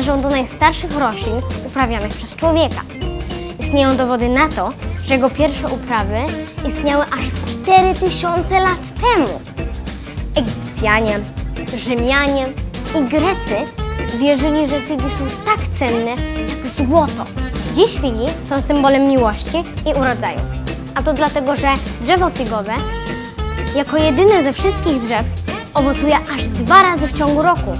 należą do najstarszych roślin uprawianych przez człowieka. Istnieją dowody na to, że jego pierwsze uprawy istniały aż 4000 lat temu. Egipcjanie, Rzymianie i Grecy wierzyli, że figi są tak cenne jak złoto. Dziś figi są symbolem miłości i urodzaju. A to dlatego, że drzewo figowe jako jedyne ze wszystkich drzew owocuje aż 2 razy w ciągu roku.